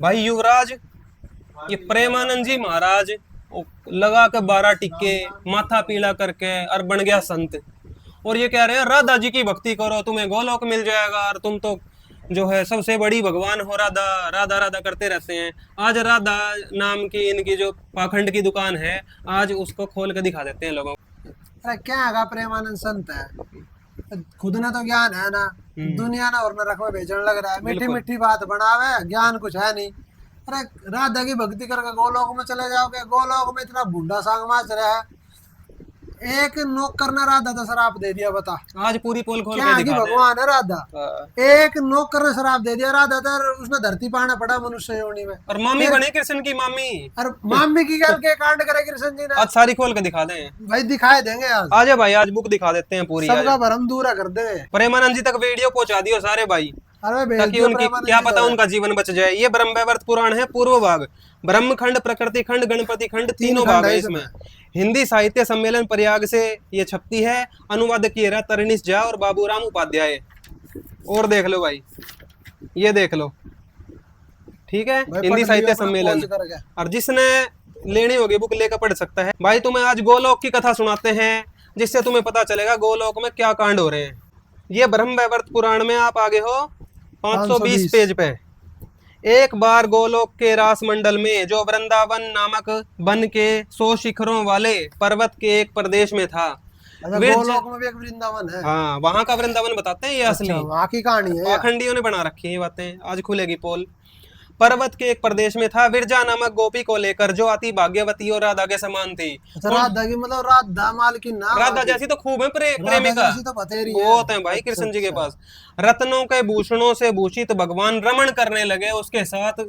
भाई युवराज, ये प्रेमानंद जी महाराज लगा के 12 टिक्के, माथा पीला करके और बन गया संत। और ये कह रहे हैं राधा जी की भक्ति करो तुम्हें गोलोक मिल जाएगा, और तुम तो जो है सबसे बड़ी भगवान हो, राधा राधा राधा करते रहते हैं। आज राधा नाम की इनकी जो पाखंड की दुकान है, आज उसको खोल के दिखा देते हैं लोगों को। अरे क्या है प्रेमानंद संत है, खुद ने तो ज्ञान है ना, दुनिया ना और न रखवा बेचने लग रहा है, मीठी बिल्कुल। मीठी बात बनावे, ज्ञान कुछ है नहीं। अरे राधा की भक्ति करके गोलोक में चले जाओगे, गोलोक में इतना बूढ़ा सांग माच रहा है, एक नौकर ने राधा तो शराब दे दिया, बता आज पूरी पोल खोल क्या के की दिखा दें। भगवान है राधा। हाँ। एक नौकर ने शराब दे दिया राधा तो, उसने धरती पाना पड़ा मनुष्य योनि में। और मामी बने कृष्ण की मामी। और मामी की गल के कांड करे कृष्ण जी ने, आज सारी खोल के दिखा दें। भाई दिखाए देंगे आज, आज भाई आज बुक दिखा देते हैं पूरी। आज सबका भरम दूर कर दे। प्रेमानंद जी तक वीडियो पहुंचा दियो सारे भाई, अरे भेज ताकि दियो उनकी प्रेमानंद क्या जी पता को। उनका जीवन बच जाए। ये ब्रह्म वैवर्त पुराण है, पूर्व भाग, ब्रह्म खंड, प्रकृति खंड, गणपति खंड, तीनों खंड भाग है है इसमें। इसमें। हिंदी साहित्य सम्मेलन प्रयाग से ये छपती है। अनुवाद किए रहा तरणीश झा और बाबूराम उपाध्याय। और देख लो भाई, ये देख लो, ठीक है, भाई हिंदी पढ़ साहित्य लियो अपना सम्मेलन। खोज करके। और जिसने लेनी होगी बुक लेकर पढ़ सकता है। भाई तुम्हें आज गोलोक की कथा सुनाते हैं, जिससे तुम्हें पता चलेगा गोलोक में क्या कांड हो रहे हैं। ये ब्रह्म वैवर्त पुराण में आप आगे हो 520 पेज पे। एक बार गोलोक के रास मंडल में, जो वृंदावन नामक वन के 100 शिखरों वाले पर्वत के एक प्रदेश में था। अच्छा, विरज- गोलोक में भी एक वृंदावन है। हाँ, वहां का वृंदावन बताते हैं ये असली। अच्छा, वहाँ की कहानी है। पाखंडियों ने बना रखी है ये बातें, आज खुलेगी पोल। पर्वत के एक प्रदेश में था विरजा नामक गोपी को लेकर, जो अति भाग्यवती और राधा के समान थी। अच्छा, राधा की मतलब राधा मालकिन ना, राधा जैसी तो खूब है राधा प्रेमिका, जैसी तो बतेरी है। बहुत है भाई अच्छा, कृष्ण जी के अच्छा। पास। रत्नों के भूषणों से भूषित भगवान रमण करने लगे, उसके साथ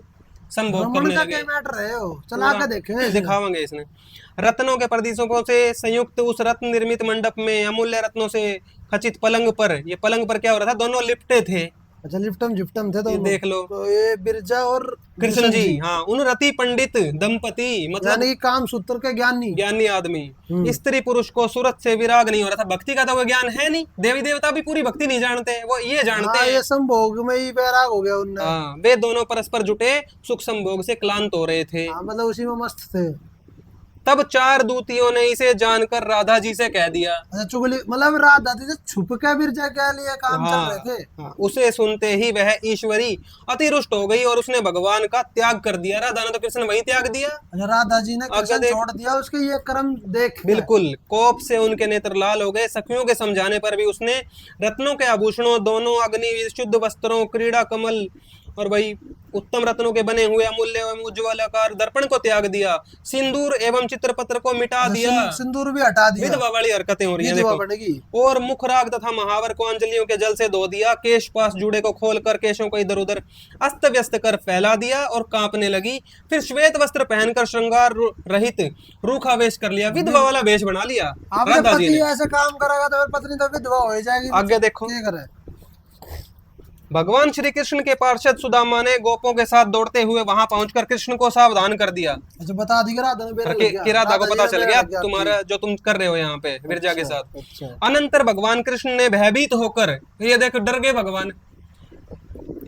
संभोग रमण करने का लगे। क्या मैटर है वो, चला के देखें। दिखावांगे इसने। रत्नों के प्रदीपों से संयुक्त उस रत्न निर्मित मंडप में अमूल्य रत्नों से खचित पलंग पर, ये पलंग पर क्या हो रहा था, दोनों लिपटे थे। अच्छा, लिप्टम जिप्टम थे ये दोनों। देख लो, तो ये बिरजा और कृष्ण जी, हाँ, उन रति पंडित दंपति, मतलब यानी काम सूत्र के ज्ञानी। ज्ञानी आदमी। स्त्री पुरुष को सूरत से विराग नहीं हो रहा था। भक्ति का तो वो ज्ञान है नहीं, देवी देवता भी पूरी भक्ति नहीं जानते, वो ये जानते हाँ, हैं। ये संभोग में ही बैराग हो गया उनने। हाँ, वे दोनों परस्पर जुटे सुख संभोग से क्लांत हो रहे थे। हाँ, मतलब उसी में मस्त थे। तब 4 दूतियों ने इसे जानकर राधा जी से कह दिया। अच्छा, चुगली मतलब राधा जी से छुप के बिरजा के लिए काम चल रहे थे। हाँ, उसे सुनते ही वह ईश्वरी अति रुष्ट हो गई और उसने भगवान का त्याग कर दिया। राधा ने तो कृष्ण वही त्याग दिया। अच्छा, राधा जी ने कृष्ण देख। छोड़ दिया, उसके ये कर्म देख के। बिल्कुल, कोप से उनके नेत्र लाल हो गए। सखियों के समझाने पर भी उसने रत्नों के आभूषणों, दोनों अग्नि शुद्ध वस्त्रों, क्रीड़ा कमल और भाई उत्तम रत्नों के बने हुए अमूल्य एवं उज्ज्वल आकार दर्पण को त्याग दिया। सिंदूर एवं चित्रपत्र को मिटा दिया। सिंदूर भी हटा दिया। विधवा वाली हरकतें हो रही हैं विधवा देखो। बनेगी। और मुखराग तथा महावर को अंजलियों के जल से धो दिया। केश पास जूड़े को खोलकर केशों को इधर उधर अस्त व्यस्त कर फैला दिया और कांपने लगी। फिर श्वेत वस्त्र पहनकर श्रृंगार रहित रूखा वेश कर लिया, विधवा वाला वेश बना लिया आपने राधा जी पति ने। ऐसे काम करेगा तो फिर पत्नी तो विधवा हो जाएगी। आगे देखो, क्या करे। भगवान श्री कृष्ण के पार्षद सुदामा ने गोपों के साथ दौड़ते हुए वहां पहुंचकर कृष्ण को सावधान कर दिया। अच्छा, बता दी राधा ने बेरा लग गया। कि राधा को राधा जी पता ने चल बेरा गया लग गया तुम्हारा जो तुम कर रहे हो यहाँ पे विरजा के अच्छा, साथ। अच्छा। अनंतर भगवान कृष्ण ने भयभीत होकर, ये देखो डर गए भगवान।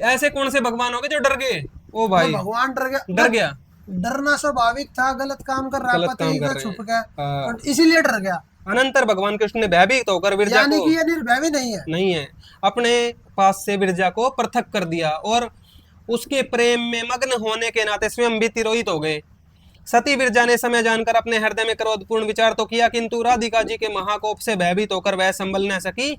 ऐसे कौन से भगवान हो गए जो डर गए? ओ भाई, भगवान डर गया। डर गया। डरना स्वाभाविक था, गलत काम कर रहा गलत पति काम को कर रहे छुप हैं। के, हाँ। और इसीलिए डर गया। अनंतर भगवान कृष्ण ने भयभीत होकर विरजा यानी को, कि ये निर्भय भी नहीं है। नहीं है, अपने पास से विरजा को पृथक कर दिया और उसके प्रेम में मग्न होने के नाते स्वयं भी तिरोहित हो गए। सती विरजा ने समय जानकर अपने हृदय में क्रोधपूर्ण विचार तो किया, किंतु राधिका जी के महाकोप से भयभीत होकर वह संभल न सकी।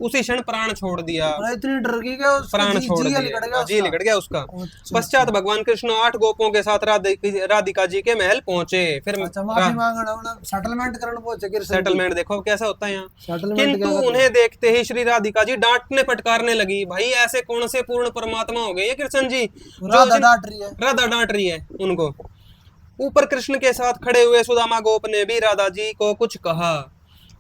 उसी क्षण प्राण छोड़ दिया। और इतनी डर गई कि उसका प्राण जी छोड़ लिकड़ दिया, गया जी उसका। लिकड़ गया उसका। अच्छा, पश्चात भगवान कृष्ण 8 गोपों के साथ राधिका जी के महल पहुंचे। फिर अच्छा, माफी मांगना, सेटलमेंट करना पहुंचे कृष्ण जी। सेटलमेंट देखो कैसा होता है यहाँ। सेटलमेंट किंतु क्या करते उन्हें देखते ही श्री राधिका जी डांटने फटकारने लगी। भाई ऐसे कौन से पूर्ण परमात्मा हो गए ये कृष्ण जी, हैं? राधा डांट रही है। राधा डांट रही है उनको। ऊपर कृष्ण के साथ खड़े हुए सुदामा गोप ने भी राधा जी को कुछ कहा,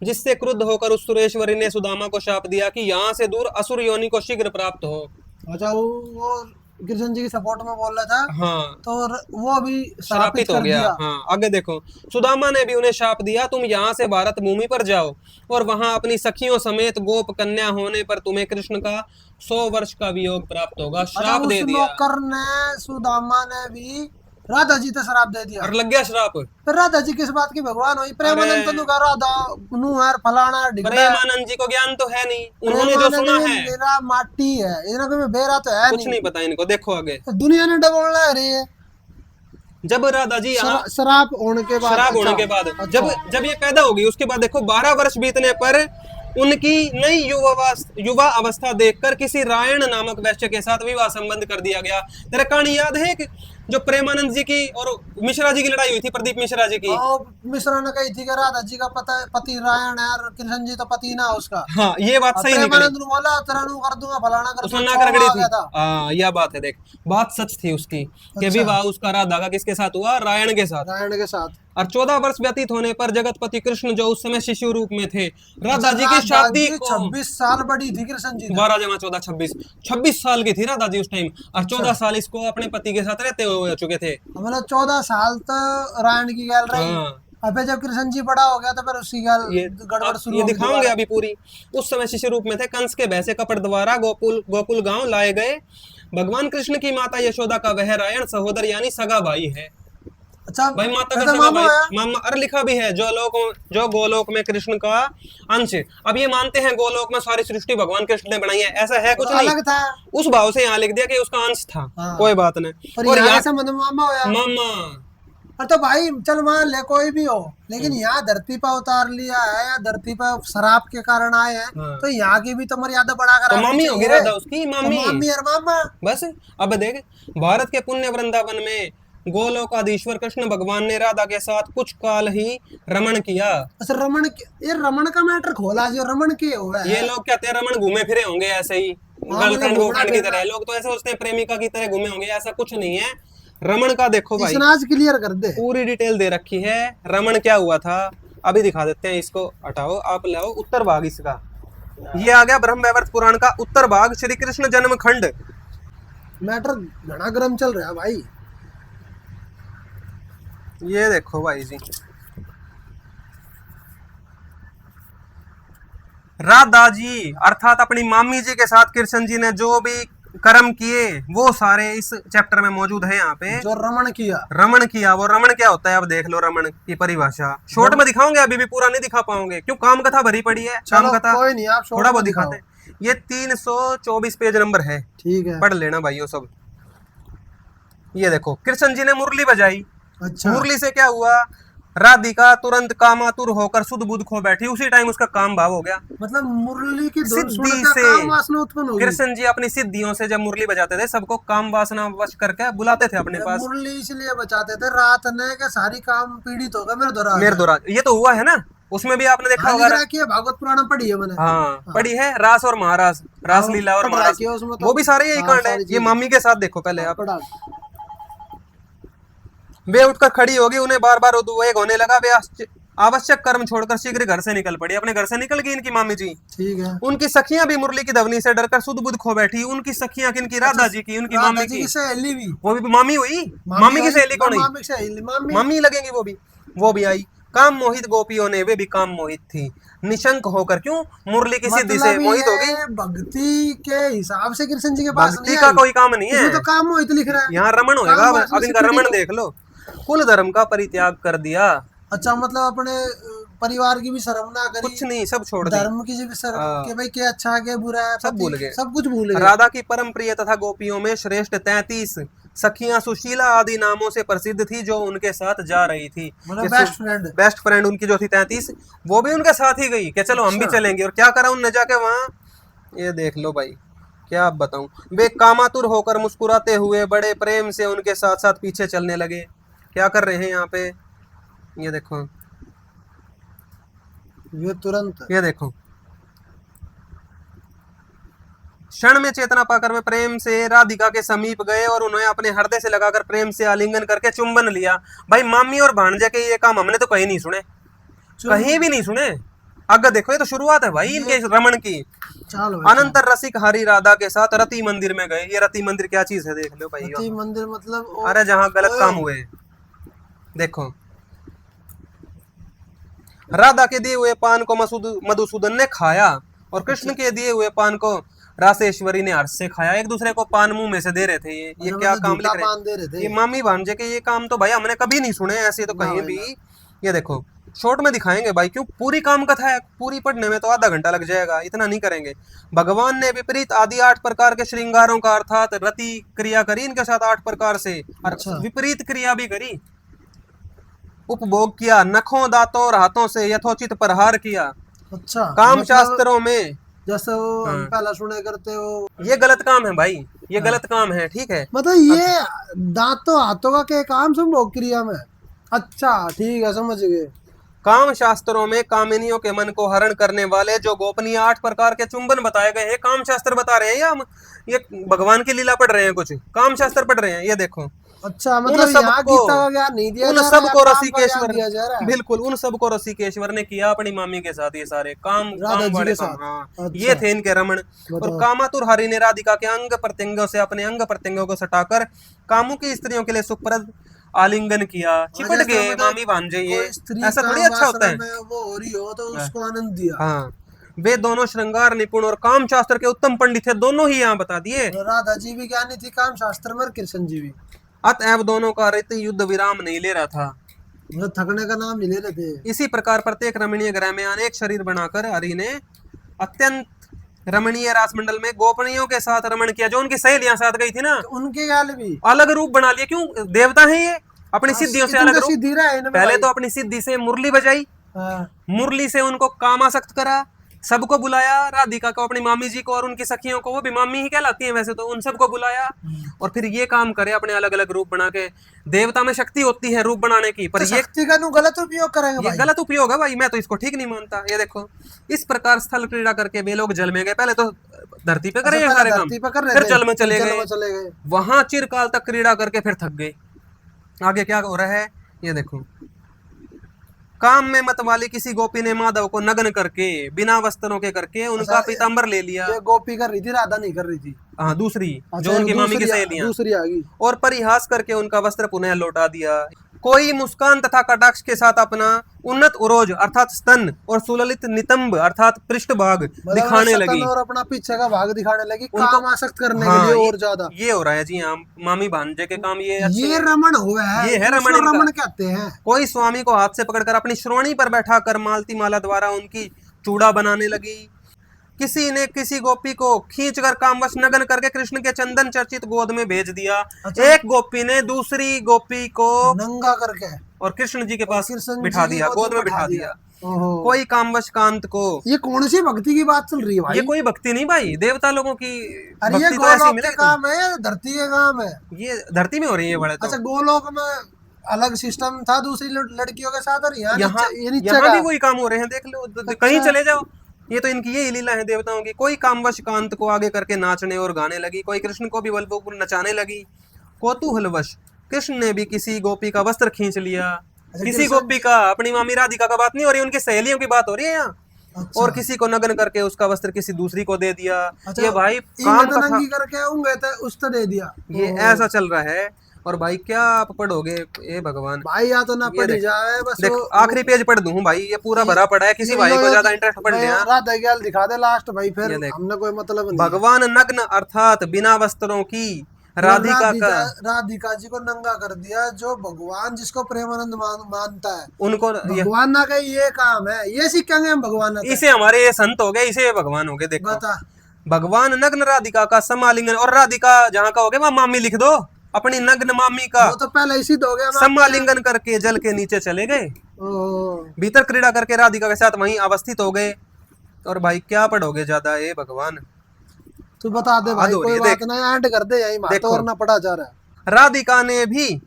जिससे क्रुद्ध होकर उस सुरेश्वरी ने सुदामा को शाप दिया कि यहाँ से दूर असुर योनि को शीघ्र प्राप्त हो। अच्छा, वो कृष्ण जी की सपोर्ट में बोल रहा था, हाँ तो वो भी श्रापित हो कर गया। दिया। हाँ आगे देखो, सुदामा ने भी उन्हें शाप दिया, तुम यहाँ से भारत भूमि पर जाओ और वहां अपनी सखियों समेत गोप कन्या होने पर तुम्हें कृष्ण का 100 वर्ष का वियोग प्राप्त होगा। अच्छा, श्राप उस दे दिया नौकर ने, सुदामा ने भी राधा जी को शराब दे दिया। और लग गया श्राप। फिर राधा जी किस बात की भगवान हुई? प्रेमानंद अरे तनु का राधा नु है, फलाना ढिगड़ा है। प्रेमानंद जी को ज्ञान तो है नहीं, उन्होंने जो प्रेमानंद सुना में है मेरा माटी है, इतना कोई बेरा तो है कुछ नहीं। नहीं पता इनको। देखो आगे, तो दुनिया ने डबोलना है रे ये। जब राधा जी यहाँ शराब होने के बाद, शराब होने अच्छा, के बाद अच्छा। जब ये पैदा होगी, उसके बाद देखो 12 वर्ष बीतने पर उनकी नई युवा अवस्था देखकर किसी रायण नामक वैश्य के साथ विवाह संबंध कर दिया गया। तेरा कहानी याद है कि जो प्रेमानंद जी की और मिश्रा जी की लड़ाई हुई थी, प्रदीप मिश्रा जी की। और मिश्रा ने कही थी कि राधा जी का पति रायण है और कृष्ण जी तो पति ना उसका। हाँ ये बात और सही निकली। प्रेमानंद ने बोला तेरा नु कर दूंगा, फलाना कर उसमें दूंगा, ना कर गई आ थी। गया था। हाँ यह बात है, देख बात सच थी उसकी कि अच्छा। विवाह उसका राधा का किसके साथ हुआ? रायण के साथ। रायण के साथ। और 14 वर्ष व्यतीत होने पर जगतपति कृष्ण जो उस समय शिशु रूप में थे, राधा जी की राधा शादी जी को 26 साल बड़ी थी कृष्ण जी से। 12 जमा 14 26 साल की थी राधा जी उस टाइम, और 14 साल इसको अपने पति के साथ रहते हुए हो चुके थे। मतलब 14 साल तो रायण की गैल रही। हाँ अबे जब कृष्ण जी बड़ा हो गया तो फिर उसकी गैल ये गड़बड़ शुरू ये हो गई दिखाओगे दोबारा। अभी पूरी। उस समय शिशु रूप में थे, कंस के भय से कपट द्वारा गोकुल गांव लाए गए। भगवान कृष्ण की माता यशोदा का वह रायण सहोदर यानी सगा भाई है। अच्छा, भाई माता का तो सगा मामा भाई, है। मामा। अरे लिखा भी है जो गोलोक में कृष्ण का अंश। अब ये मानते हैं गोलोक में सारी सृष्टि भगवान कृष्ण ने बनाई है, ऐसा है कुछ तो नहीं। अलग था। उस भाव से यहाँ लिख दिया कि उसका अंश था। हाँ। कोई बात नहीं। और और यहाँ यहाँ कैसे मतलब मामा होया? मामा और तो भाई चल मान ले कोई भी हो, लेकिन यहाँ धरती पर उतार लिया है या धरती पर शराब के कारण आए हैं, हाँ। तो यहाँ की भी तो मर्यादा बढ़ाकर तो रखनी मामी होगी चाहिए। राधा उसकी, तो मामी। मामी और मामा। बस अब देख, भारत के पुण्य वृंदावन में गोलोकाधीश्वर कृष्ण भगवान ने राधा के साथ कुछ काल ही रमण किया। अच्छा, ये रमण का मैटर खोला जो रमण के हुआ है। ये लोग कहते हैं रमण घूमे फिरे होंगे ऐसे ही, गर्लफ्रेंड बॉयफ्रेंड की तरह। लोग तो ऐसे सोचते हैं प्रेमिका की तरह घूमे होंगे, ऐसा कुछ नहीं है। रमण का देखो भाई, इसनाज क्लियर कर दे। पूरी डिटेल दे रखी है। रमण क्या हुआ था अभी दिखा देते हैं। इसको हटाओ, आप लाओ उत्तर भाग इसका। ये आ गया ब्रह्म वैवर्त पुराण का उत्तर भाग, श्री कृष्ण जन्म खंड। मैटर घना गर्म चल रहा है भाई। ये देखो भाई जी, राधा जी अर्थात अपनी मामी जी के साथ कृष्ण जी ने जो भी कर्म किए वो सारे इस चैप्टर में मौजूद है। यहाँ पे जो रमण किया, रमण किया, वो रमण क्या होता है अब देख लो। रमण की परिभाषा शॉर्ट में दिखाओगे, अभी भी पूरा नहीं दिखा पाओगे क्यों, काम कथा भरी पड़ी है। काम चलो कथा कोई नहीं, आप short थोड़ा बहुत में दिखाते हैं। ये 324 पेज नंबर है, ठीक है। पढ़ लेना भाइयों सब। ये देखो, कृष्ण जी ने मुरली बजाई। अच्छा, मुरली से क्या हुआ? राधिका तुरंत कामातुर होकर सुध बुध खो बैठी। उसी टाइम उसका काम भाव हो गया। मतलब मुरली की धुन सिद्धि सुनकर से काम वासना उत्पन्न होगी। कृष्ण जी अपनी सिद्धियों से जब मुरली बजाते थे, सबको काम वासना वश करके बुलाते थे अपने पास। मुरली इसलिए बचाते थे रात ने के सारी काम पीड़ित होगा मेरे द्वारा। मेरे द्वारा ये तो हुआ है ना, उसमें भी आपने देखा होगा। भागवत पुराण पढ़ी है मैंने। हाँ पढ़ी है, रास और महारास, रास लीला और पढ़ महारास, रखी है उसमें तो। वो भी सारे यही हाँ, कांड है। सारी ये चीजें। मामी के साथ देखो पहले आप। पढ़ा। वे उठकर खड़ी होगी, उन्हें बार बार उद्वेग होने लगा। वे आवश्यक कर्म छोड़कर शीघ्र घर से निकल पड़ी। अपने घर से निकल गई इनकी मामी जी। ठीक है। उनकी सखियां भी मुरली की ध्वनि से डरकर सुध बुध खो बैठी। उनकी सखियां किनकी? राधा जी की, उनकी मामी की। सहेली भी, वो भी मामी हुई। मामी की सहेली कौन? मामी की सहेली, मामी लगेंगी वो भी आई। काम मोहित गोपियों ने, वे भी काम मोहित थी, निशंक होकर। क्यों? मुरली की सिद्धि से मोहित हो गई। भक्ति के हिसाब से कृष्ण जी के पास भक्ति का कोई काम नहीं है, तो काम मोहित लिख रहा है। यहाँ रमण होएगा। अब इनका रमण देख लो। कुल धर्म का परित्याग कर दिया। अच्छा, मतलब अपने परिवार की भी शर्म ना करी, कुछ नहीं, सब छोड़ दिया। धर्म की भी शर्म कि भाई क्या अच्छा है क्या बुरा है, सब भूल गए, सब कुछ भूल गए। राधा की परम प्रिय तथा गोपियों में श्रेष्ठ 33 सखियां सुशीला आदि नामों से प्रसिद्ध थी, जो उनके साथ जा रही थी। बेस्ट फ्रेंड उनकी जो थी 33, वो भी उनके साथ ही गई कि चलो हम भी चलेंगे। और क्या करा उनने जाके वहां, ये देख लो भाई, क्या आप बताऊं। वे कामातुर होकर मुस्कुराते हुए बड़े प्रेम से उनके साथ साथ पीछे चलने लगे। क्या कर रहे हैं यहाँ पे? ये देखो, ये तुरंत, ये देखो, क्षण में चेतना पाकर वे प्रेम से राधिका के समीप गए और उन्हें अपने हृदय से लगाकर प्रेम से आलिंगन करके चुंबन लिया। भाई मामी और भांजे के ये काम हमने तो कहीं नहीं सुने, कहीं भी नहीं सुने। आगे देखो, ये तो शुरुआत है भाई इनके रमण की। चलो भाई, अनंतर रसिक हरि राधा के साथ रति मंदिर में गए। ये रति मंदिर क्या चीज है देख लो भाई। रति मंदिर मतलब अरे जहाँ गलत काम हुए, देखो। राधा के दिए हुए पान को मधुसूदन ने खाया और कृष्ण के दिए हुए पान को रासेश्वरी ने हर्ष से खाया। एक दूसरे को पान मुंह में से दे रहे थे। ये क्या काम लिख रहे पान दे रहे हैं? थे ये मामी भांजे के ये काम तो भाई हमने कभी नहीं सुने ऐसे तो कहीं भी। ये देखो शॉर्ट में दिखाएंगे भाई, क्यों पूरी काम कथा है, पूरी पढ़ने में तो आधा घंटा लग जाएगा, इतना नहीं करेंगे। भगवान ने विपरीत आदि 8 प्रकार के श्रृंगारों का अर्थात रति क्रिया करी इनके साथ 8 प्रकार से, और विपरीत क्रिया भी करी। उपभोग किया, नखों दांतों और हाथों से यथोचित प्रहार किया। अच्छा, काम शास्त्रों में जैसे वो हम पहला सुने करते हो, ये गलत काम है भाई, ये गलत काम है, ठीक है। मतलब ये दांतों हाथों का क्या काम संभोग क्रिया में। अच्छा ठीक है, समझ गए। काम शास्त्रों में कामिनियों के मन को हरण करने वाले जो गोपनीय 8 प्रकार के चुंबन बताए गए हैं, काम शास्त्र बता रहे हैं या हम ये भगवान की लीला पढ़ रहे हैं, कुछ काम शास्त्र पढ़ रहे हैं। ये देखो, अच्छा मतलब यहाँ गीता का ज्ञान नहीं दिया जा रहा है, उन सबको काम का रसिकेश्वर, ज्ञान दिया जा रहा है। बिल्कुल उन सबको रसिकेश्वर ने किया अपनी मामी के साथ। ये सारे काम राधा जी वाले के काम, साथ। हाँ अच्छा। ये थे इनके रमण। और कामातुर हरि ने राधिका के अंग प्रत्यंगों से अपने अंग प्रत्यंगों को सटाकर कामों की स्त्रियों के लिए सुप्रद आलिंगन किया। चिपट गए मामी भांजे, ये ऐसा थोड़ी अच्छा होता है। वो हो रही हो तो उसको आनंद दिया। हाँ, वे दोनों श्रृंगार निपुण और काम शास्त्र के उत्तम पंडित थे, दोनों ही यहाँ बता दिए। राधा जी भी ज्ञानी थी काम शास्त्र में, कृष्ण जी भी। अतएव दोनों का रीति युद्ध विराम नहीं ले रहा था, मतलब थकने का नाम ही ले रहे थे। इसी प्रकार प्रत्येक रमणीय ग्रह में अनेक शरीर बनाकर हरि ने अत्यंत रमणीय रासमंडल में गोपनियों के साथ रमण किया। जो उनकी सहेलियां साथ गई थी ना, तो उनके गाल भी अलग रूप बना लिया। क्यों? देवता है ये, अपनी सिद्धियों से अलग रूप। सिद्धि रहा है इनमें पहले भाई। तो अपनी सिद्धि से मुरली बजाई, हाँ। मुरली से उनको कामासक्त करा, सबको बुलाया, राधिका को, अपनी मामी जी को और उनकी सखियों को, वो भी मामी ही कहलाती हैं वैसे तो, उन सबको बुलाया। और फिर ये काम करे अपने अलग अलग रूप बना के। देवता में शक्ति होती है रूप बनाने की, पर तो ये शक्ति का गलत उपयोग करेंगे ये गलत उपयोग है भाई, मैं तो इसको ठीक नहीं मानता। ये देखो, इस प्रकार स्थल क्रीड़ा करके वे लोग जल में गए। पहले तो धरती पे करे सारे काम, फिर जल में चले गए, वहां चिरकाल तक क्रीड़ा करके फिर थक गए। आगे क्या हो रहा है ये देखो। काम में मत वाली किसी गोपी ने माधव को नग्न करके बिना वस्त्रों के करके उनका पीताम्बर ले लिया। ये गोपी कर रही थी, राधा नहीं कर रही थी। हाँ दूसरी, जो उनकी मामी की सहेलियां, दूसरी आ गई। और परिहास करके उनका वस्त्र पुनः लौटा दिया। कोई मुस्कान तथा कटाक्ष के साथ अपना उन्नत उरोज अर्थात स्तन और सुललित नितंब अर्थात पृष्ठभाग दिखाने लगी, और अपना पीछे का भाग दिखाने लगी, काम आसक्त करने के लिए और ज्यादा। ये हो रहा है जी हाँ, मामी भांजे के काम ये रमण हुआ है, ये है रमण। रमण कहते हैं। कोई स्वामी को हाथ से पकड़कर अपनी श्रोणी पर बैठाकर मालती माला द्वारा उनकी चूड़ा बनाने लगी। किसी ने किसी गोपी को खींचकर कामवश नग्न करके कृष्ण के चंदन चर्चित गोद में भेज दिया। अच्छा। एक गोपी ने दूसरी गोपी को नंगा करके और कृष्ण जी के पास बिठा दिया, गोद में बिठा दिया। कोई कामवश कांत को। ये कौन सी भक्ति की बात चल रही है भाई? ये कोई भक्ति नहीं भाई, देवता लोगों की भक्ति ये तो ऐसी मिले काम है, धरती के काम है। ये धरती में हो रही है बड़े तो। अच्छा, गोलोक में अलग सिस्टम था दूसरी लड़कियों के साथ, और यहाँ भी वही काम हो रहे हैं, देख लो। अच्छा। कहीं चले जाओ, ये तो इनकी यही लीला है देवताओं की। कोई कामवश कांत को आगे करके नाचने और गाने लगी, कोई कृष्ण को भी बलपूर्वक नचाने लगी। कौतूहलवश कृष्ण ने भी किसी गोपी का वस्त्र खींच लिया। किसी गोपी का, अपनी मामी राधिका का बात नहीं हो रही, उनकी सहेलियों की बात हो रही है यहाँ। अच्छा। और किसी को नग्न करके उसका वस्त्र किसी दूसरी को दे दिया। अच्छा। ये भाई काम करके उसको दे दिया, ये ऐसा चल रहा है। और भाई क्या आप पढ़ोगे ए भगवान भाई, या तो ना पढ़ी जाए बस। देख आखिरी पेज पढ़ दूं भाई, ये पूरा भरा पड़ा है, किसी भाई को ज्यादा इंटरेस्ट पढ़ लिया राधा ग्याल दिखा दे लास्ट भाई, फिर हमने कोई मतलब नहीं। भगवान नग्न अर्थात बिना वस्त्रों की राधिका जी को नंगा कर दिया। जो भगवान जिसको प्रेमानंद मानता है उनको भगवान ना कहे ये काम है, ये सीखेंगे हम भगवान। इसे हमारे ये संत हो गए, इसे भगवान हो गए। देखो भगवान नग्न राधिका का समालिंगन, और राधिका जहाँ का हो गया वहाँ मामी लिख दो, अपनी नग्न मामी का वो तो पहले इसी हो गया। समालिंगन करके जल के नीचे चले गए, भीतर क्रीड़ा करके राधिका के साथ वहीं अवस्थित हो गए। और भाई क्या पढ़ोगे ज्यादा ए भगवान, तू बता दे भाई, कोई बात नहीं, एंड कर दे यही बात, और ना पढ़ा जा रहा है। राधिका ने भी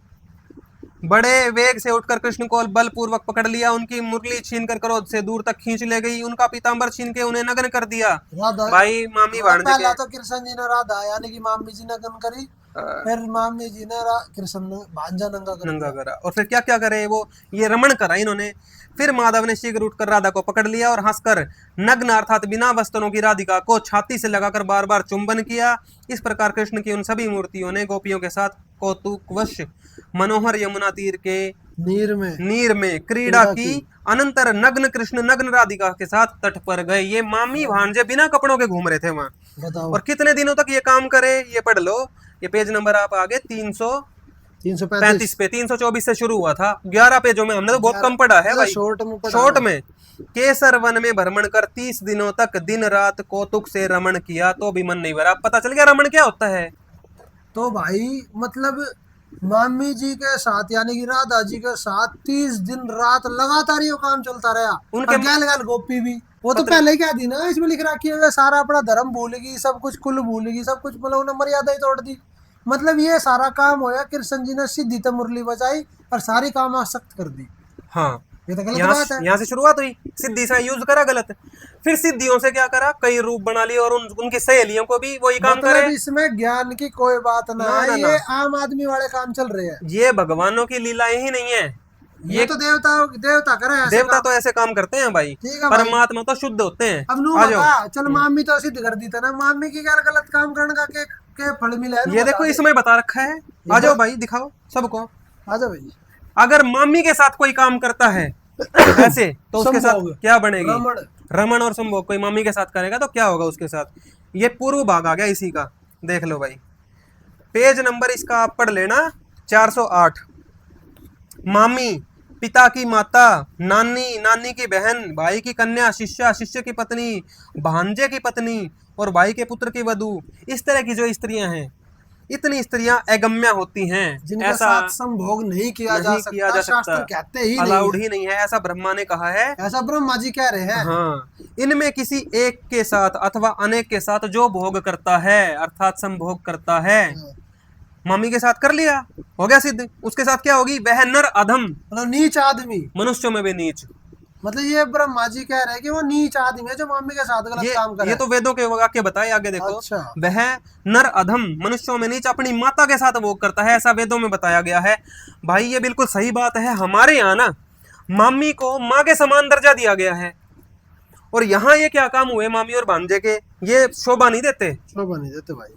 बड़े वेग से उठकर कृष्ण को बलपूर्वक पकड़ लिया, उनकी मुरली छीनकर क्रोध से दूर तक खींच ले गई, उनका पीताम्बर छीन के उन्हें नग्न कर दिया। भाई मामी पहला तो कृष्ण जी ने राधा यानी कि मामी जी नग्न करी, फिर मामी जी ने कृष्ण ने भांजा नंगा कर नंगा करा। और फिर क्या क्या करे वो, ये रमण करा इन्होंने। फिर माधव ने शीघ्र उठकर राधा को पकड़ लिया और हंसकर नग्न अर्थात बिना वस्त्रों की राधिका को छाती से लगाकर बार बार चुंबन किया। इस प्रकार कृष्ण की उन सभी मूर्तियों ने गोपियों के साथ कौतुकवश मनोहर यमुना तीर के नीर में क्रीड़ा की। अनंतर नग्न कृष्ण नग्न राधिका के साथ तट पर गए। ये मामी भांजे बिना कपड़ों के घूम रहे थे वहां। बताओ। और कितने दिनों तक ये काम करे, ये पढ़ लो। ये पेज नंबर आप आगे 335 पे, 324 से शुरू हुआ था, 11 पेजों में। हमने तो बहुत कम पढ़ा है भाई, शॉर्ट में। केसर वन में भ्रमण कर 30 दिनों तक दिन रात कौतुक से रमण किया तो भी मन नहीं भरा। पता चल गया रमण क्या होता है। तो भाई मतलब मामी जी के साथ यानी कि राधा जी के साथ 30 दिन रात लगातार ये काम चलता रहा। उनके गैल गैल गोपी भी, वो तो पहले क्या थी ना, इसमें लिख रखी है सारा अपना धर्म भूलेगी, सब कुछ कुल भूलेगी, सब कुछ, मतलब उन्होंने मर्यादा ही तोड़ दी। मतलब ये सारा काम होया, कृष्ण जी ने सीधी तो मुरली बजाई और सारी काम आसक्त कर दी। हाँ, ये तो गलत बात है। यहाँ से शुरुआत हुई, सिद्धि सा यूज करा गलत। फिर सिद्धियों से क्या करा, कई रूप बना लिए और उनकी सहेलियों को भी वही काम मतलब करे। इसमें ज्ञान की कोई बात ना है, ये आम आदमी वाले काम चल रहे हैं। ये भगवानों की लीलाएं ही नहीं है, ये तो देवता करे ऐसे देवता तो ऐसे काम करते हैं भाई, परमात्मा तो शुद्ध होते हैं। अब नू बता, चल मामी तो सिद्ध कर दी था ना, मामी की क्या गलत काम करने का के फल मिला है। ये देखो इसमें बता रखा है, आ जाओ भाई दिखाओ सबको, आ जाओ भाई। अगर मामी के साथ कोई काम करता है ऐसे तो उसके साथ क्या बनेगी, रमण और संभोग। कोई मामी के साथ करेगा तो क्या होगा उसके साथ। ये पूर्व भाग आ गया इसी का, देख लो भाई, पेज नंबर इसका आप पढ़ लेना 408। मामी पिता की माता, नानी नानी की बहन, भाई की कन्या, शिष्या शिष्य की पत्नी, भांजे की पत्नी और भाई के पुत्र की वधू। इस तरह की जो स्त्रियां हैं, इतनी स्त्रियां अगम्या होती हैं, जिनका साथ संभोग नहीं किया जा सकता, शास्त्र कहते ही अलाउड ही नहीं है, ऐसा ब्रह्मा ने कहा है, ऐसा ब्रह्मा जी कह रहे हैं। हाँ, इनमें किसी एक के साथ अथवा अनेक के साथ जो भोग करता है अर्थात संभोग करता है, मामी के साथ कर लिया, हो गया सिद्ध। उसके साथ क्या होगी, वह नर अधम, मतलब नीच आदमी, मनुष्यों में भी नीच। मतलब ये ब्रह्मा जी कह रहे हैं कि वो नीच आदमी है जो मामी के साथ गलत काम करे। ये तो वेदों के वाक्य बताए, आगे देखो। अच्छा। वह नर अधम, मनुष्यों में नीच, अपनी माता के साथ भोग करता है, ऐसा वेदों में बताया गया है। भाई ये बिल्कुल सही बात है। हमारे यहाँ ना मामी को माँ के समान दर्जा दिया गया है, और यहाँ ये क्या काम हुए मामी और भांजे के, ये शोभा नहीं देते, शोभा नहीं देते भाई,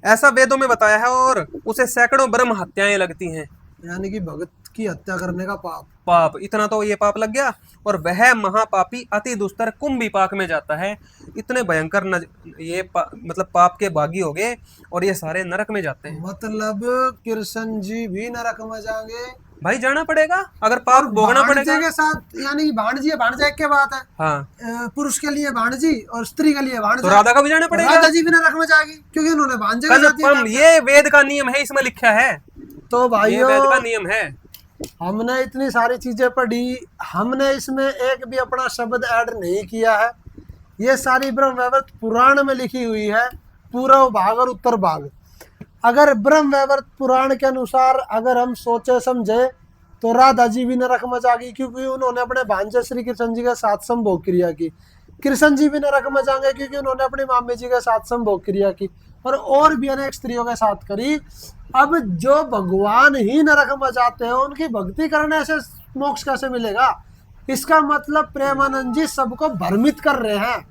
ऐसा वेदों में बताया है। और उसे सैकड़ों ब्रह्म हत्याएं लगती हैं, यानी कि भगत की हत्या करने का पाप इतना तो ये पाप लग गया। और वह महापापी अति दुस्तर कुंभी पाक में जाता है। इतने भयंकर मतलब पाप के बागी हो गए और ये सारे नरक में जाते हैं। मतलब कृष्ण जी भी नरक में जाएंगे भाई, जाना पड़ेगा, अगर पाप भोगना पड़ेगा के साथ। यानी भाणजी भाणजा एक के बात है। हाँ, पुरुष के लिए भाणजी और स्त्री के लिए भाणजा, तो राधा का भी जाना पड़ेगा। राधा जी भी नरक में जाएगी क्योंकि उन्होंने भांजे के साथ। ये वेद का नियम है, इसमें लिखा है। तो भाइयों, वेद का नियम है। हमने इतनी सारी चीजें पढ़ी, हमने इसमें एक भी अपना शब्द ऐड नहीं किया है। ये सारी ब्रह्म वैवर्त पुराण में लिखी हुई है, पूर्व भाग और उत्तर भाग। अगर ब्रह्म वैवर्त पुराण के अनुसार अगर हम सोचे समझे तो राधा जी भी नरक में जाएगी क्योंकि उन्होंने अपने भांजे श्री कृष्ण जी के साथ संभोग क्रिया की। कृष्ण जी भी नरक में जाएंगे क्योंकि उन्होंने अपनी मामी जी के साथ संभोग क्रिया की और भी अनेक स्त्रियों के साथ करी। अब जो भगवान ही नरक में जाते हैं, उनकी भक्ति करने से मोक्ष कैसे मिलेगा? इसका मतलब प्रेमानंद जी सबको भ्रमित कर रहे हैं।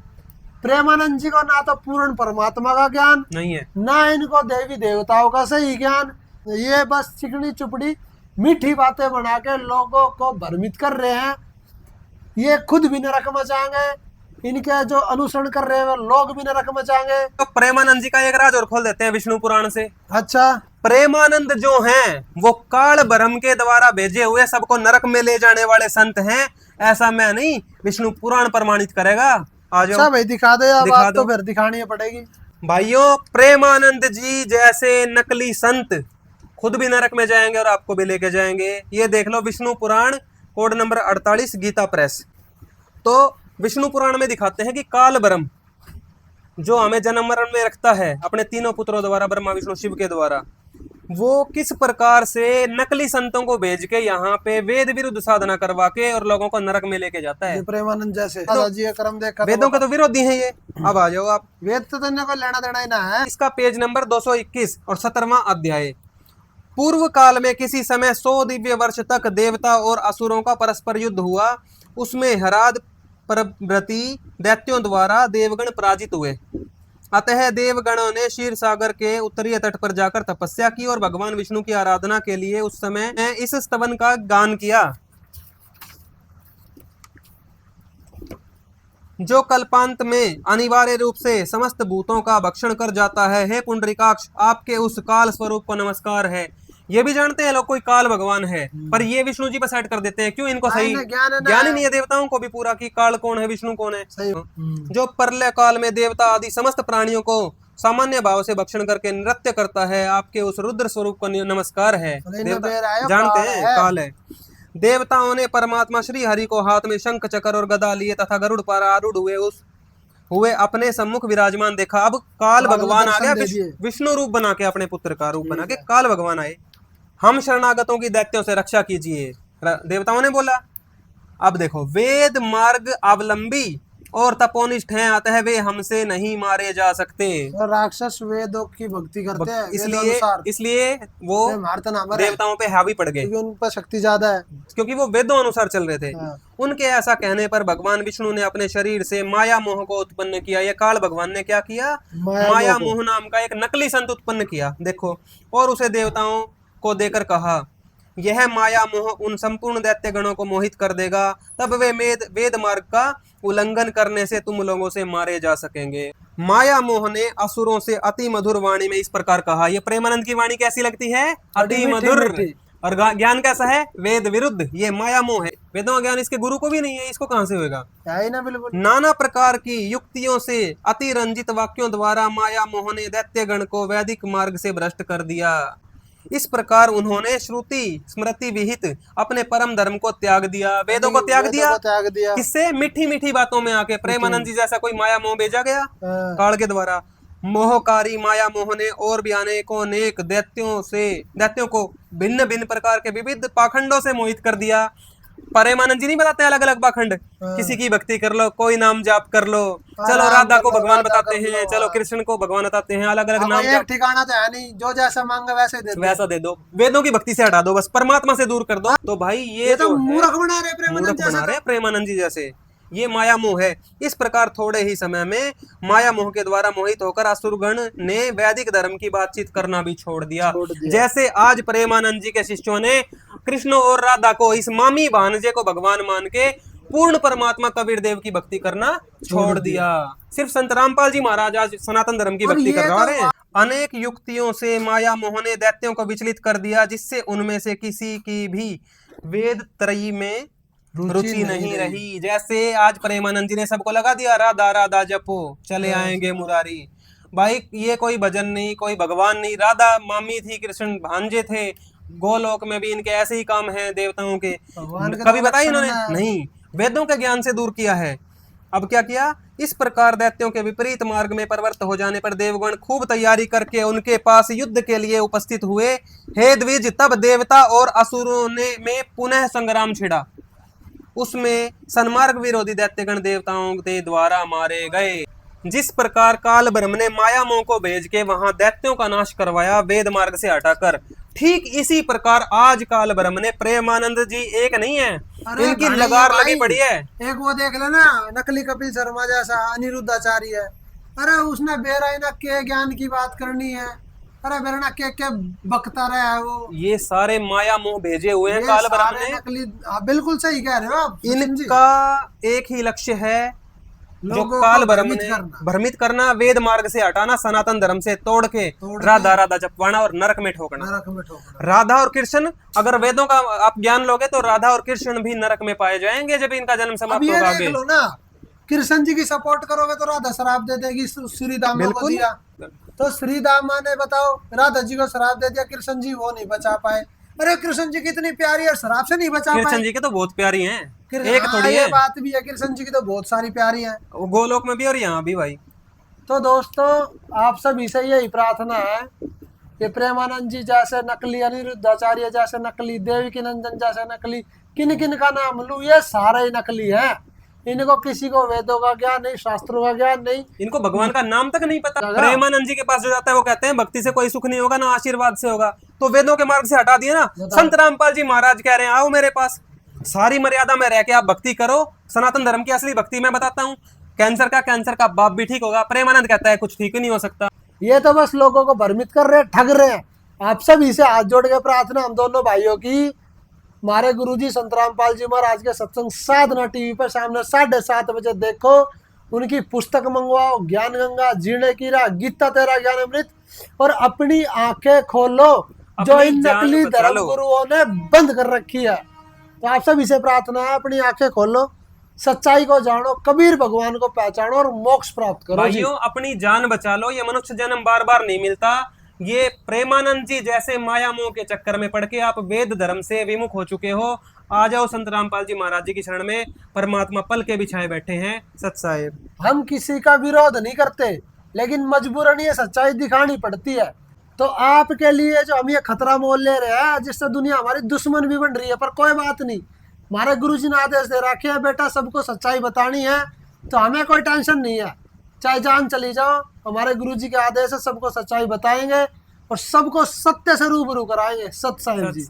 प्रेमानंद जी को ना तो पूर्ण परमात्मा का ज्ञान नहीं है, ना इनको देवी देवताओं का सही ज्ञान। ये बस चिकनी चुपड़ी मीठी बातें बना के लोगों को भ्रमित कर रहे हैं। ये खुद भी नरक में जाएंगे, इनके जो अनुसरण कर रहे हैं लोग भी नरक में जाएंगे। तो प्रेमानंद जी का एक राज और खोल देते हैं विष्णु पुराण से। अच्छा, प्रेमानंद जो हैं वो काल ब्रह्म के द्वारा भेजे हुए सबको नरक में ले जाने वाले संत हैं, ऐसा मैं नहीं, विष्णु पुराण प्रमाणित करेगा। आ जाओ। अच्छा भाई, दिखा दो यार, बात तो फिर दिखानी पड़ेगी। भाइयों, प्रेमानंद जी जैसे नकली संत खुद भी नरक में जाएंगे और आपको भी लेके जाएंगे। ये देख लो, विष्णु पुराण कोड नंबर 48 गीता प्रेस। तो विष्णु पुराण में दिखाते हैं कि काल ब्रह्म जो हमें जन्म मरण में रखता है अपने तीनों पुत्रों द्वारा, ब्रह्मा विष्णु शिव के द्वारा, वो किस प्रकार से नकली संतों को भेज के यहाँ पे वेद विरुद्ध साधना करवा के और लोगों को नरक में लेके जाता है। ये प्रेमानंद जैसे दादाजी का कर्म देख वेदों के तो विरोधी हैं ये। अब आ जाओ आप, वेद तो तन्ने को लेना देना ही ना है। इसका पेज नंबर 221 और 17वां अध्याय। पूर्व काल में किसी समय 100 दिव्य वर्ष तक देवता और असुरों का परस्पर युद्ध हुआ। उसमें हराद प्रभृति दैत्यों द्वारा देवगण पराजित हुए। अतः देवगणों ने क्षीर सागर के उत्तरीय तट पर जाकर तपस्या की और भगवान विष्णु की आराधना के लिए उस समय इस स्तवन का गान किया, जो कल्पांत में अनिवार्य रूप से समस्त भूतों का भक्षण कर जाता है। हे पुंडरीकाक्ष, आपके उस काल स्वरूप को नमस्कार है। ये भी जानते हैं लोग कोई काल भगवान है, पर ये विष्णु जी पर सेट कर देते हैं। क्यों? इनको सही ज्ञान ही नहीं है देवताओं को भी पूरा कि काल कौन है, विष्णु कौन है। जो प्रलय काल में देवता आदि समस्त प्राणियों को सामान्य भाव से भक्षण करके नृत्य करता है, आपके उस रुद्र स्वरूप को नमस्कार है। देवता जानते हैं काल है। देवताओं ने परमात्मा श्री हरि को हाथ में शंख चक्र और गदा लिए तथा गरुड़ पर आरूढ़ हुए अपने सम्मुख विराजमान देखा। अब काल भगवान आ गया, विष्णु रूप बना के, अपने पुत्र का रूप बना के काल भगवान आए। हम शरणागतों की दैत्यों से रक्षा कीजिए, देवताओं ने बोला। अब देखो, वेद मार्ग अवलंबी और तपोनिष्ठ हैं, अतः वे हमसे नहीं मारे जा सकते। और राक्षस वेदों की भक्ति करते हैं, इसलिए वो देवताओं पे हावी पड़ गए, क्योंकि उन पर शक्ति ज्यादा है, क्योंकि वो वेदों अनुसार चल रहे थे। उनके ऐसा कहने पर भगवान विष्णु ने अपने शरीर से माया मोह को उत्पन्न किया। ये काल भगवान ने क्या किया? माया मोह नाम का एक नकली संत उत्पन्न किया, देखो, और उसे देवताओं को देकर कहा, यह माया मोह उन संपूर्ण दैत्य गणों को मोहित कर देगा, तब वे वेद मार्ग का उल्लंघन करने से तुम लोगों से मारे जा सकेंगे। माया मोह ने असुरों से अति मधुर वाणी में इस प्रकार कहा। ये प्रेमानंद की वाणी कैसी लगती है? अति मधुर। और ज्ञान कैसा है? वेद विरुद्ध। ये माया मोह है, वेदों का ज्ञान इसके गुरु को भी नहीं है, इसको कहां से होगा? नाना प्रकार की युक्तियों से अति रंजित वाक्यों द्वारा माया मोह ने दैत्य गण को वैदिक मार्ग से भ्रष्ट कर दिया। इस प्रकार उन्होंने श्रुति स्मृति विहित अपने परम धर्म को त्याग दिया, वेदों को त्याग दिया। किससे? मीठी मीठी बातों में आके। प्रेमानंद जी जैसा कोई माया मोह भेजा गया काल के द्वारा। मोहकारी माया मोह ने और भी अनेक दैत्यों को भिन्न भिन्न प्रकार के विविध पाखंडों से मोहित कर दिया। प्रेमानंद जी नहीं बताते अलग अलग पाखंड, किसी की भक्ति कर लो, कोई नाम जाप कर लो, चलो राधा को भगवान बताते हैं, चलो कृष्ण को भगवान बताते हैं, अलग अलग नाम। एक ठिकाना तो है नहीं, जो जैसा मांगा वैसा दे दो। वेदों की भक्ति से हटा दो, बस परमात्मा से दूर कर दो। तो भाई ये तो मूर्ख बना रहे प्रेमानंद जी जैसे। ये माया मोह है। इस प्रकार थोड़े ही समय में माया मोह के द्वारा मोहित होकर असुरगण ने वैदिक धर्म की बातचीत करना भी छोड़ दिया। जैसे आज प्रेमानंद जी के शिष्यों ने कृष्ण और राधा को, इस मामी भांजे को भगवान मान के पूर्ण परमात्मा कबीर देव की भक्ति करना छोड़ दिया। सिर्फ संत रामपाल जी महाराज आज सनातन धर्म की भक्ति कर रहे हैं। अनेक युक्तियों से माया मोह ने दैत्यों को विचलित कर दिया, जिससे उनमें से किसी की भी वेद त्रयी में रुचि नहीं रही। जैसे आज प्रेमानंद जी ने सबको लगा दिया राधा राधा जपो चले आएंगे मुरारी। भाई ये कोई भजन नहीं, कोई भगवान नहीं। राधा मामी थी, कृष्ण भांजे थे। गोलोक में भी इनके ऐसे ही काम हैं देवताओं के। कभी बताया इन्होंने? नहीं, वेदों के ज्ञान से दूर किया है। अब क्या किया? इस प्रकार दैत्यों के विपरीत मार्ग में प्रवृत्त हो जाने पर देवगण खूब तैयारी करके उनके पास युद्ध के लिए उपस्थित हुए। हे द्विज, तब देवता और असुरों में पुनः संग्राम छिड़ा। उसमें सन्मार्ग विरोधी दैत्यगण देवताओं के द्वारा मारे गए। जिस प्रकार काल ब्रह्म ने माया मोह को भेज के वहां दैत्यों का नाश करवाया वेद मार्ग से हटाकर, ठीक इसी प्रकार आज काल ब्रह्म ने प्रेमानंद जी एक नहीं है, इनकी लगार लगी पड़ी है। एक वो देख लेना, नकली कपिल शर्मा जैसा अनिरुद्धाचार्य है। अरे उसने बेराइना के ज्ञान की बात करनी है, अरे बेराना के बकता रहा है वो। ये सारे माया मोह भेजे हुए हैं काल ब्रह्म ने। नकली, बिल्कुल सही कह रहे हो आप। इनका एक ही लक्ष्य है, जो काल ब्रह्म ने भ्रमित करना, वेद मार्ग से हटाना, सनातन धर्म से तोड़ के राधा राधा जपवाना और नरक में ठोकना। राधा और कृष्ण, अगर वेदों का आप ज्ञान लोगे तो राधा और कृष्ण भी नरक में पाए जाएंगे जब इनका जन्म समाप्त होगा। आगे कृष्ण जी की सपोर्ट करोगे तो राधा शराब दे देगी श्री दामा को दिया, तो श्री दामा ने बताओ राधा जी को शराब दे दिया, कृष्ण जी वो नहीं बचा पाए। अरे कृष्ण जी कितनी प्यारी है, शराब से नहीं बचा पाए। कृष्ण जी के तो बहुत प्यारी हैं, एक थोड़ी है। बात भी है, कृष्ण जी की तो बहुत सारी प्यारी है, गोलोक में भी और यहाँ भी भाई। तो दोस्तों आप सभी से यही प्रार्थना है ये प्रेमानंद जी जैसे नकली, अनिरुद्धाचार्य जैसे नकली, देवकी नंदन जैसे नकली, किन किन का नाम लूं, ये सारे ही नकली हैं। इनको किसी को वेदों का ज्ञान नहीं, शास्त्रों का ज्ञान नहीं। इनको भगवान का नाम तक नहीं पता। प्रेमानंद जी के पास जो जाता है वो कहते हैं भक्ति से कोई सुख नहीं होगा, ना आशीर्वाद से होगा। तो वेदों के मार्ग से हटा दिए ना। संत रामपाल जी महाराज कह रहे हैं आओ मेरे पास, सारी मर्यादा में रह के आप भक्ति करो, सनातन धर्म की असली भक्ति मैं बताता हूँ। कैंसर का बाप भी ठीक होगा। प्रेमानंद कहता है कुछ ठीक ही नहीं हो सकता। ये तो बस लोगों को भ्रमित कर रहे हैं, ठग रहे हैं। आप सभी से हाथ जोड़ के प्रार्थना हम दोनों भाइयों की, हमारे गुरुजी संत रामपाल जी महाराज के सत्संग साधना टीवी पर शाम 7:30 बजे देखो। उनकी पुस्तक मंगवाओ, ज्ञान गंगा, जीने की राह, गीता तेरा ज्ञान अमृत, और अपनी आंखें खोलो जो इन नकली धर्म गुरुओं ने बंद कर रखी है। तो आप सभी से प्रार्थना है, अपनी आंखें खोलो, सच्चाई को जानो, कबीर भगवान को पहचानो और मोक्ष प्राप्त करो। भाइयों अपनी जान बचा लो, ये मनुष्य जन्म बार बार नहीं मिलता। ये प्रेमानंद जी जैसे माया मोह के चक्कर में पड़ के आप वेद धर्म से विमुख हो चुके हो। आ जाओ संत रामपाल जी महाराज जी की शरण में, परमात्मा पल के बिछाए बैठे हैं। सत साहिब, हम किसी का विरोध नहीं करते, लेकिन मजबूरन ये सच्चाई दिखानी पड़ती है। तो आपके लिए जो हम ये खतरा मोल ले रहे हैं, जिससे दुनिया हमारी दुश्मन भी बन रही है, पर कोई बात नहीं, हमारे गुरुजी ने आदेश दे रखे है बेटा सबको सच्चाई बतानी है, तो हमें कोई टेंशन नहीं है। चाहे जान चली जाओ, हमारे गुरुजी के आदेश है, सबको सच्चाई बताएंगे और सबको सत्य से रूबरू कराएंगे। सत साहिब जी।